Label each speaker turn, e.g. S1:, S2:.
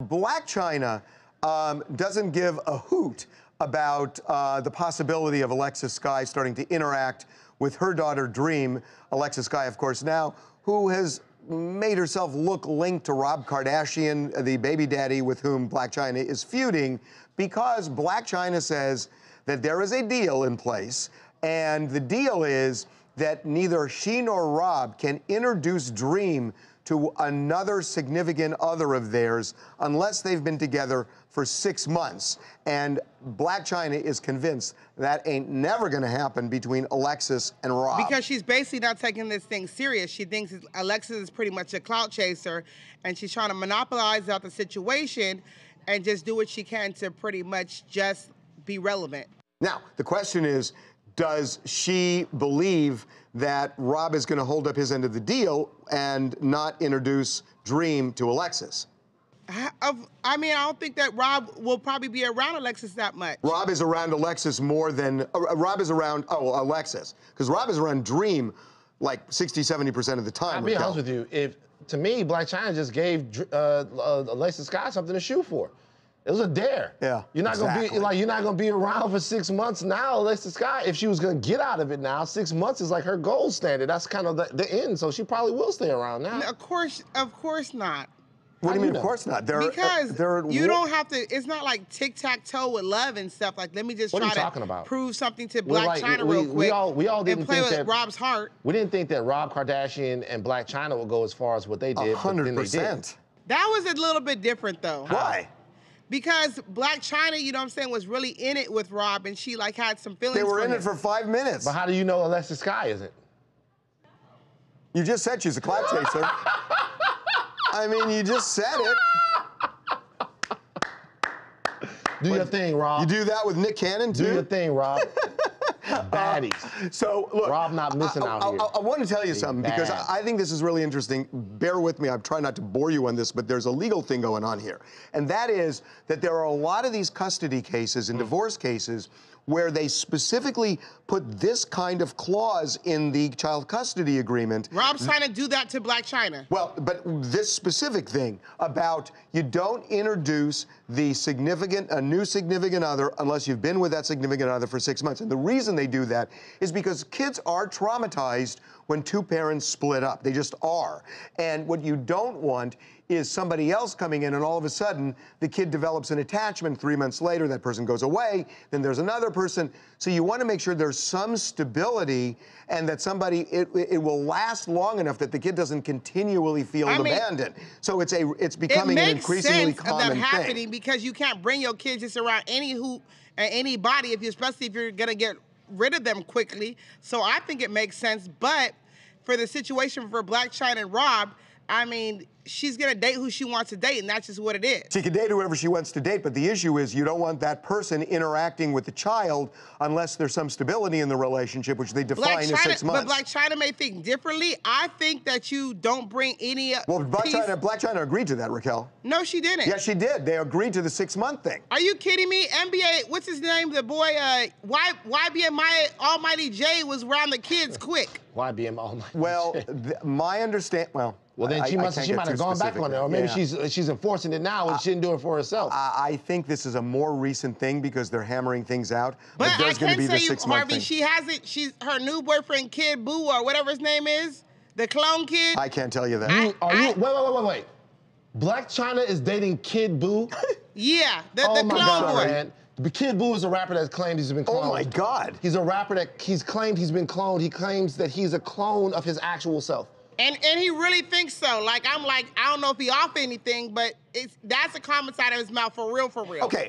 S1: Blac Chyna doesn't give a hoot about the possibility of Alexis Skyy starting to interact with her daughter Dream. Alexis Skyy, of course, now, who has made herself look linked to Rob Kardashian, the baby daddy with whom Blac Chyna is feuding, because Blac Chyna says that there is a deal in place, and the deal is that neither she nor Rob can introduce Dream to another significant other of theirs unless they've been together for 6 months. And Blac Chyna is convinced that ain't never gonna happen between Alexis and Rob.
S2: Because she's basically not taking this thing serious. She thinks Alexis is pretty much a clout chaser, and she's trying to monopolize out the situation and just do what she can to pretty much just be relevant.
S1: Now, the question is, does she believe that Rob is going to hold up his end of the deal and not introduce Dream to Alexis?
S2: I mean, I don't think that Rob will probably be around Alexis that much.
S1: Rob is around Alexis more than, Rob is around, Alexis. Because Rob is around Dream like 60–70% of the time.
S3: I'll be honest with you, to me, Blac Chyna just gave Alexis Skyy something to shoot for. It was a dare.
S1: Yeah,
S3: you're not gonna be around for 6 months now, Alexis Skyy. If she was gonna get out of it now, 6 months is like her gold standard. That's kind of the end. So she probably will stay around now.
S2: Of course not.
S1: What do you mean, of course not?
S2: Because you don't have to, it's not like tic-tac-toe with love and stuff. Like, let me just try to prove something to Blac Chyna real quick
S3: we all didn't
S2: and play
S3: think
S2: with
S3: that,
S2: Rob's heart.
S3: We didn't think that Rob Kardashian and Blac Chyna would go as far as what they did,
S1: 100%.
S3: but then they did.
S2: That was a little bit different, though.
S1: Why?
S2: Because Blac Chyna, you know what I'm saying, was really in it with Rob, and she, like, had some feelings
S1: They were
S2: for
S1: in
S2: him.
S1: it for 5 minutes.
S3: But how do you know Alexis Skyy isn't?
S1: You just said she's a clout chaser. I mean, you just said it.
S3: Do your thing, Rob.
S1: You do that with Nick Cannon, too?
S3: Do your thing, Rob. Baddies.
S1: So, look,
S3: Rob not missing out here.
S1: I want to tell you something, because I think this is really interesting. Bear with me. I'm trying not to bore you on this, but there's a legal thing going on here. And that is that there are a lot of these custody cases and divorce cases where they specifically put this kind of clause in the child custody agreement.
S2: Rob's trying to do that to Blac Chyna.
S1: Well, but this specific thing about you don't introduce the a new significant other unless you've been with that significant other for 6 months. And the reason they do that is because kids are traumatized when two parents split up. They just are. And what you don't want is somebody else coming in, and all of a sudden the kid develops an attachment. 3 months later, that person goes away, then there's another person. So you want to make sure there's some stability, and that it will last long enough that the kid doesn't continually feel abandoned. So it's becoming an increasingly common thing. It makes sense of that happening,
S2: because you can't bring your kids just around anybody, especially if you're gonna get rid of them quickly. So I think it makes sense. But for the situation for Blac Chyna and Rob, I mean, she's gonna date who she wants to date, and that's just what it is.
S1: She can date whoever she wants to date, but the issue is you don't want that person interacting with the child unless there's some stability in the relationship, which they define as 6 months.
S2: But Blac Chyna may think differently. I think that you don't bring any
S1: Well, Blac Chyna agreed to that, Raquel.
S2: No, she didn't.
S1: Yes, she did. They agreed to the 6 month thing.
S2: Are you kidding me? NBA, what's his name? The boy, YBM Almighty J was around the kids quick.
S3: YBM Almighty J.
S1: Well, my understanding,
S3: well, then she might have gone back on it, or maybe she's enforcing it now and she didn't do it for herself.
S1: I think this is a more recent thing because they're hammering things out.
S2: But
S1: there's going to be the 6 month
S2: Harvey,
S1: thing.
S2: she's her new boyfriend, Kid Boo, or whatever his name is, the clone kid.
S1: I can't tell you that.
S3: Wait. Blac Chyna is dating Kid Boo?
S2: Yeah, the clone boy.
S3: Man. Kid Boo is a rapper that claimed he's been cloned.
S1: Oh my God.
S3: He's a rapper that he's claimed he's been cloned. He claims that he's a clone of his actual self.
S2: And he really thinks so. Like, I'm like, I don't know if he off anything, but that's a comment out of his mouth for real, for real.
S1: Okay.